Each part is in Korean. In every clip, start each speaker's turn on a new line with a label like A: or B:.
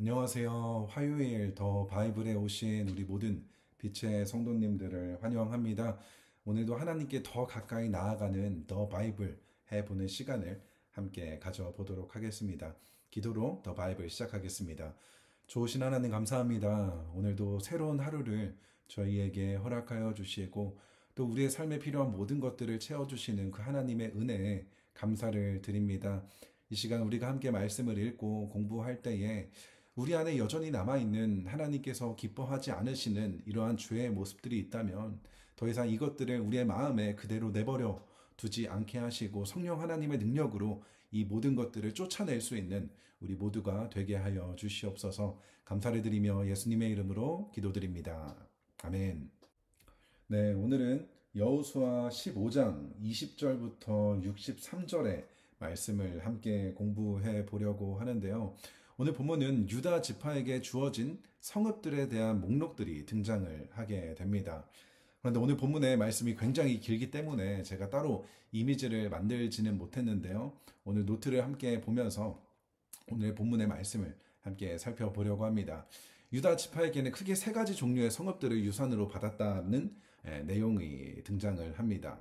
A: 안녕하세요. 화요일 더 바이블에 오신 우리 모든 빛의 성도님들을 환영합니다. 오늘도 하나님께 더 가까이 나아가는 더 바이블 해보는 시간을 함께 가져보도록 하겠습니다. 기도로 더 바이블 시작하겠습니다. 좋으신 하나님 감사합니다. 오늘도 새로운 하루를 저희에게 허락하여 주시고 또 우리의 삶에 필요한 모든 것들을 채워주시는 그 하나님의 은혜에 감사를 드립니다. 이 시간 우리가 함께 말씀을 읽고 공부할 때에 우리 안에 여전히 남아있는 하나님께서 기뻐하지 않으시는 이러한 죄의 모습들이 있다면 더 이상 이것들을 우리의 마음에 그대로 내버려 두지 않게 하시고 성령 하나님의 능력으로 이 모든 것들을 쫓아낼 수 있는 우리 모두가 되게 하여 주시옵소서. 감사를 드리며 예수님의 이름으로 기도드립니다. 아멘. 네, 오늘은 여호수아 15장 20절부터 63절의 말씀을 함께 공부해 보려고 하는데요. 오늘 본문은 유다 지파에게 주어진 성읍들에 대한 목록들이 등장을 하게 됩니다. 그런데 오늘 본문의 말씀이 굉장히 길기 때문에 제가 따로 이미지를 만들지는 못했는데요. 오늘 노트를 함께 보면서 오늘 본문의 말씀을 함께 살펴보려고 합니다. 유다 지파에게는 크게 세 가지 종류의 성읍들을 유산으로 받았다는 내용이 등장을 합니다.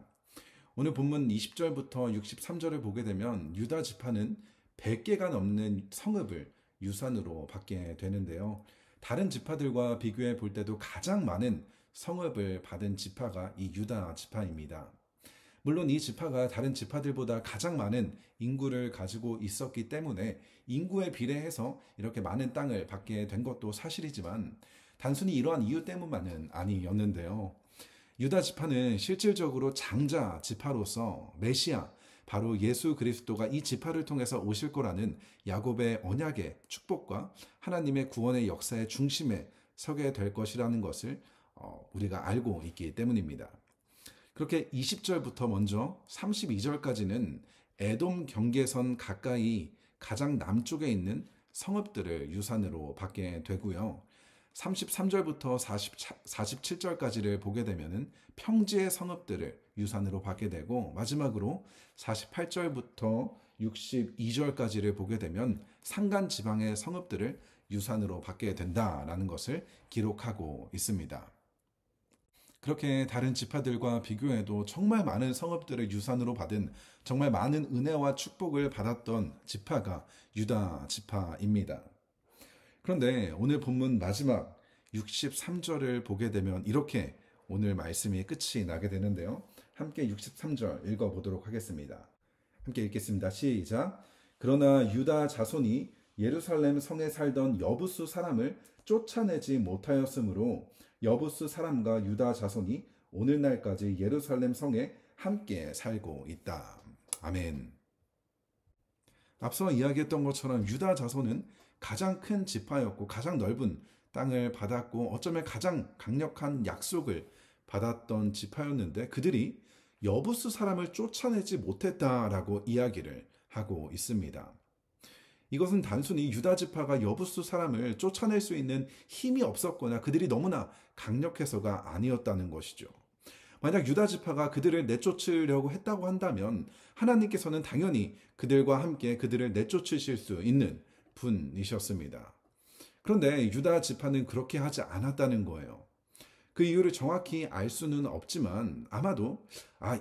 A: 오늘 본문 20절부터 63절을 보게 되면 유다 지파는 100개가 넘는 성읍을 유산으로 받게 되는데요. 다른 지파들과 비교해 볼 때도 가장 많은 성읍을 받은 지파가 이 유다 지파입니다. 물론 이 지파가 다른 지파들보다 가장 많은 인구를 가지고 있었기 때문에 인구에 비례해서 이렇게 많은 땅을 받게 된 것도 사실이지만 단순히 이러한 이유 때문만은 아니었는데요. 유다 지파는 실질적으로 장자 지파로서 메시아, 바로 예수 그리스도가 이 지파를 통해서 오실 거라는 야곱의 언약의 축복과 하나님의 구원의 역사의 중심에 서게 될 것이라는 것을 우리가 알고 있기 때문입니다. 그렇게 20절부터 먼저 32절까지는 에돔 경계선 가까이 가장 남쪽에 있는 성읍들을 유산으로 받게 되고요. 33절부터 47절까지를 보게 되면 평지의 성읍들을 유산으로 받게 되고 마지막으로 48절부터 62절까지를 보게 되면 산간 지방의 성읍들을 유산으로 받게 된다라는 것을 기록하고 있습니다. 그렇게 다른 지파들과 비교해도 정말 많은 성읍들을 유산으로 받은 정말 많은 은혜와 축복을 받았던 지파가 유다 지파입니다. 그런데 오늘 본문 마지막 63절을 보게 되면 이렇게 오늘 말씀이 끝이 나게 되는데요. 함께 63절 읽어보도록 하겠습니다. 함께 읽겠습니다. 시작. 그러나 유다 자손이 예루살렘 성에 살던 여부수 사람을 쫓아내지 못하였으므로 여부수 사람과 유다 자손이 오늘날까지 예루살렘 성에 함께 살고 있다. 아멘. 앞서 이야기했던 것처럼 유다 자손은 가장 큰 지파였고 가장 넓은 땅을 받았고 어쩌면 가장 강력한 약속을 받았던 지파였는데 그들이 여부수 사람을 쫓아내지 못했다라고 이야기를 하고 있습니다. 이것은 단순히 유다 지파가 여부수 사람을 쫓아낼 수 있는 힘이 없었거나 그들이 너무나 강력해서가 아니었다는 것이죠. 만약 유다 지파가 그들을 내쫓으려고 했다고 한다면 하나님께서는 당연히 그들과 함께 그들을 내쫓으실 수 있는 분이셨습니다. 그런데 유다 지파는 그렇게 하지 않았다는 거예요. 그 이유를 정확히 알 수는 없지만 아마도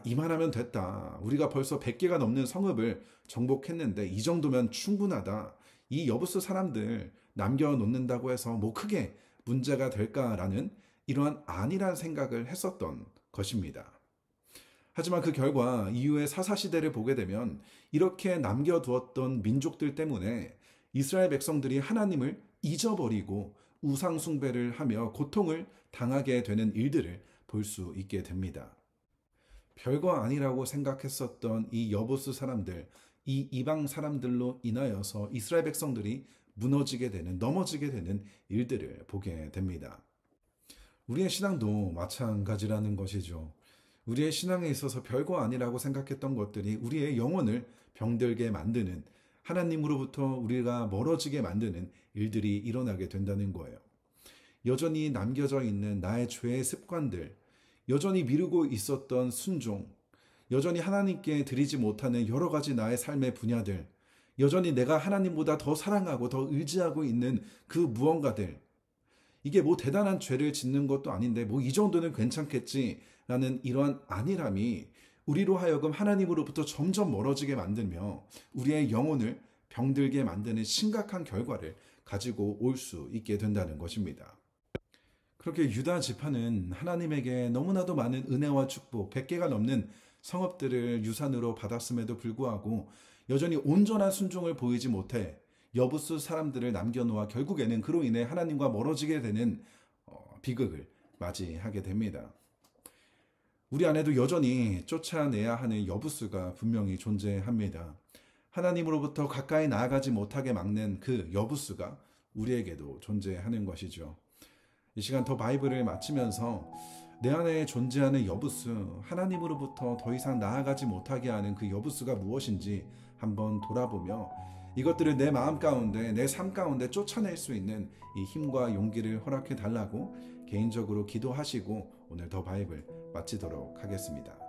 A: 이만하면 됐다. 우리가 벌써 100개가 넘는 성읍을 정복했는데 이 정도면 충분하다. 이 여부수 사람들 남겨놓는다고 해서 뭐 크게 문제가 될까라는 이러한 안일한 생각을 했었던 것입니다. 하지만 그 결과 이후의 사사시대를 보게 되면 이렇게 남겨두었던 민족들 때문에 이스라엘 백성들이 하나님을 잊어버리고 우상숭배를 하며 고통을 당하게 되는 일들을 볼 수 있게 됩니다. 별거 아니라고 생각했었던 이 여부수 사람들, 이 이방 사람들로 인하여서 이스라엘 백성들이 무너지게 되는, 넘어지게 되는 일들을 보게 됩니다. 우리의 신앙도 마찬가지라는 것이죠. 우리의 신앙에 있어서 별거 아니라고 생각했던 것들이 우리의 영혼을 병들게 만드는 하나님으로부터 우리가 멀어지게 만드는 일들이 일어나게 된다는 거예요. 여전히 남겨져 있는 나의 죄의 습관들, 여전히 미루고 있었던 순종, 여전히 하나님께 드리지 못하는 여러 가지 나의 삶의 분야들, 여전히 내가 하나님보다 더 사랑하고 더 의지하고 있는 그 무언가들, 이게 뭐 대단한 죄를 짓는 것도 아닌데 뭐 이 정도는 괜찮겠지라는 이러한 안일함이 우리로 하여금 하나님으로부터 점점 멀어지게 만들며 우리의 영혼을 병들게 만드는 심각한 결과를 가지고 올 수 있게 된다는 것입니다. 그렇게 유다 지파는 하나님에게 너무나도 많은 은혜와 축복, 100개가 넘는 성읍들을 유산으로 받았음에도 불구하고 여전히 온전한 순종을 보이지 못해 여부수 사람들을 남겨놓아 결국에는 그로 인해 하나님과 멀어지게 되는 비극을 맞이하게 됩니다. 우리 안에도 여전히 쫓아내야 하는 여부수가 분명히 존재합니다. 하나님으로부터 가까이 나아가지 못하게 막는 그 여부수가 우리에게도 존재하는 것이죠. 이 시간 더 바이블을 마치면서 내 안에 존재하는 여부수, 하나님으로부터 더 이상 나아가지 못하게 하는 그 여부수가 무엇인지 한번 돌아보며 이것들을 내 마음 가운데, 내 삶 가운데 쫓아낼 수 있는 이 힘과 용기를 허락해 달라고 개인적으로 기도하시고 오늘 더 바이블 마치도록 하겠습니다.